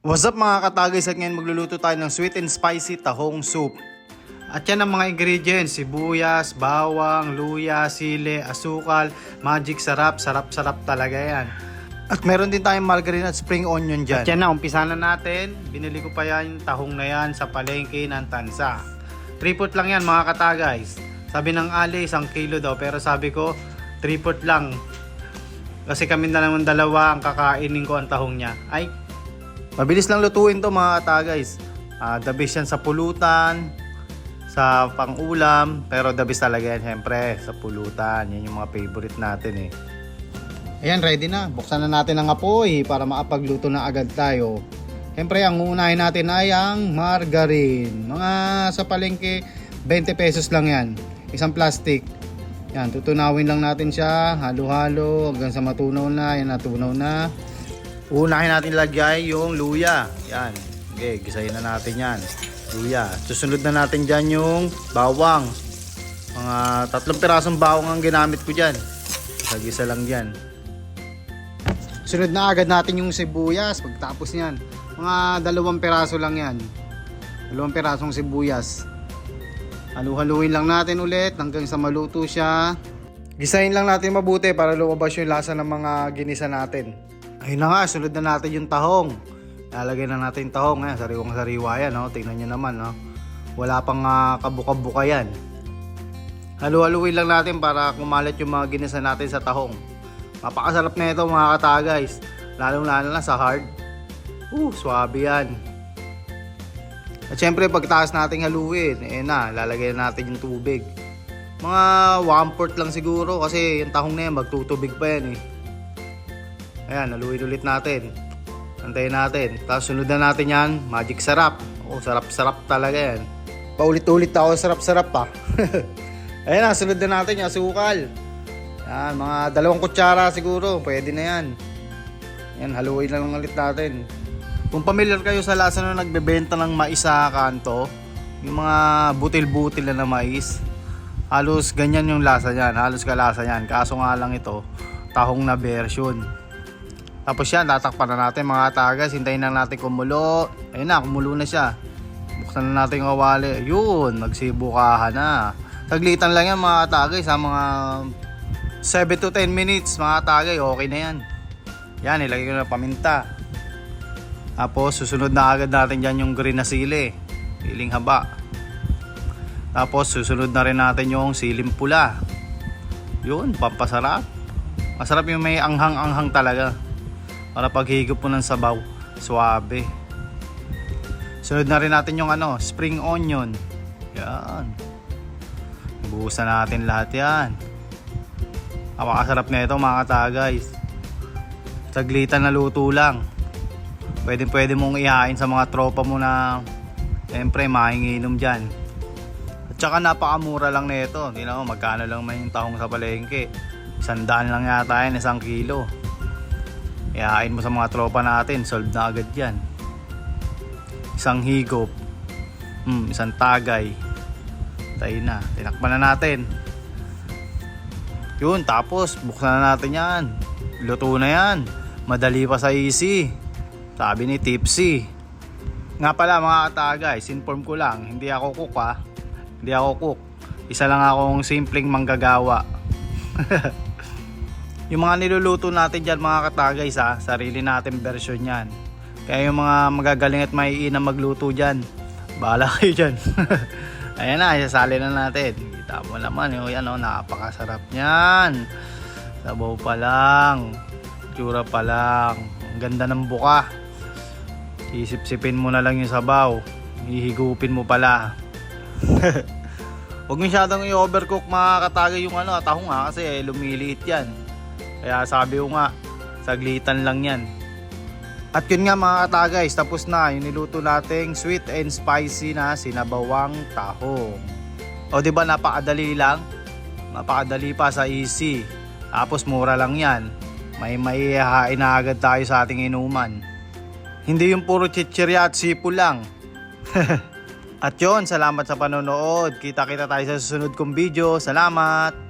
What's up mga katagis, at ngayon magluluto tayo ng sweet and spicy tahong soup. At yan ang mga ingredients: sibuyas, bawang, luya, sili, asukal, magic sarap, sarap talaga yan. At meron din tayong margarine at spring onion dyan. At yan na, umpisa na natin. Binili ko pa yan, tahong na yan sa palengke ng Tansa. 3/4 lang yan mga katagis. Sabi ng Ali, 1 kilo daw, pero sabi ko 3/4 lang. Kasi kami na naman dalawa ang kakainin ko ang tahong niya. Ay, mabilis lang lutuin to mga katagis. The best yan sa pulutan, sa pang-ulam, pero the best talaga yan syempre sa pulutan. Yan yung mga favorite natin eh. Ayan, ready na. Buksan na natin ang apoy para makapagluto na agad tayo. Syempre, ang uunahin natin ay ang margarine. Mga sa palengke, 20 pesos lang yan. Isang plastic. Yan, tutunawin lang natin siya. Halo-halo hanggang sa matunaw na. Yan, natunaw na. Unahin natin lagay yung luya. Yan. Okay, gisahin na natin yan. Luya. Susunod na natin dyan yung bawang. Mga 3 pirasong bawang ang ginamit ko dyan. Isa-gisa lang dyan. Sunod na agad natin yung sibuyas. Pagtapos nyan, mga 2 piraso lang yan. 2 pirasong sibuyas. Halu-haluin lang natin ulit hanggang sa maluto siya. Gisahin lang natin mabuti para lumabas yung lasa ng mga ginisa natin. Ayun na nga, sunod na natin yung tahong. Lalagay na natin yung tahong. Ayan, sariwang-sariwa yan. No? Tingnan nyo naman. No? Wala pang kabuka-buka yan. Halu-haluin lang natin para kumalat yung mga ginisa natin sa tahong. Mapakasarap na ito mga katagis. Lalong-lalo na sa hard. Swabe yan. At syempre pagtaas natin haluin, lalagay na natin yung tubig. Mga 1/4 lang siguro kasi yung tahong na yan magtutubig pa yan eh. Ayan, haluin ulit natin. Antayin natin. Tapos sunod na natin yan, magic sarap. Sarap-sarap talaga yan. Paulit-ulit ako, sarap-sarap pa. Ayan na, sunod na natin yung asukal. Yan, mga 2 kutsara siguro, pwede na yan. Yan, haluin lang ulit natin. Kung familiar kayo sa lasa na nagbebenta ng mais sa kanto, yung mga butil-butil na mais, halos ganyan yung lasa niyan, halos kalasa niyan. Kaso nga lang ito, tahong na version. Tapos yan, tatakpan na natin mga tagas, hintayin lang natin kumulo. Ayun na, kumulo na siya. Buksan na natin yung kawali. Ayun, nagsibukahan na. Taglitan lang yan mga tagas, mga 7 to 10 minutes mga tagay, okay na yan. Yan, ilagay ko na paminta. Tapos susunod na agad natin dyan yung green na sili, siling haba. Tapos susunod na rin natin yung siling pula. Yun, pampasarap. Masarap yung may anghang-anghang talaga. Para paghigop mo ng sabaw, suabe. Sunod na rin natin yung spring onion. Yan. Buhusan natin lahat yan. Napakasarap na ito mga katagis. Saglitan na luto lang. Pwede mong ihain sa mga tropa mo na siyempre mahinginom dyan. At saka napakamura lang na ito. Hindi na magkano lang man yung tahong sa palengke. 100 lang yata yan, 1 kilo. Ihain mo sa mga tropa natin, solve na agad yan. 1 higop, 1 tagay. Tayo na, tinakpan na natin. Yun, tapos buksan na natin yan. Luto na yan. Madali pa sa easy. Sabi ni Tipsy. Nga pala mga katagis, inform ko lang, hindi ako cook ha. Hindi ako cook. Isa lang akong simpleng manggagawa. Yung mga niluluto natin dyan mga katagis ha, sarili natin version yan. Kaya yung mga magagaling at maiinam magluto dyan, bahala kayo dyan. Ayan na, isasali na natin. Kita mo naman, yan napakasarap niyan. Sabaw pa lang, tsura pa lang, ang ganda ng buka. Isip-sipin mo na lang yung sabaw, hihigupin mo pala. Huwag masyadong i-overcook mga katagay yung tahong kasi lumiliit yan. Kaya sabi ko nga, saglitan lang yan. At yun nga mga katagay, tapos na yung niluto nating sweet and spicy na sinabawang tahong. O diba napakadali lang? Napakadali pa sa easy. Tapos mura lang yan. May maihahain na agad tayo sa ating inuman. Hindi yung puro chichirya at sipo lang. At yun, salamat sa panonood. Kita-kita tayo sa susunod kong video. Salamat!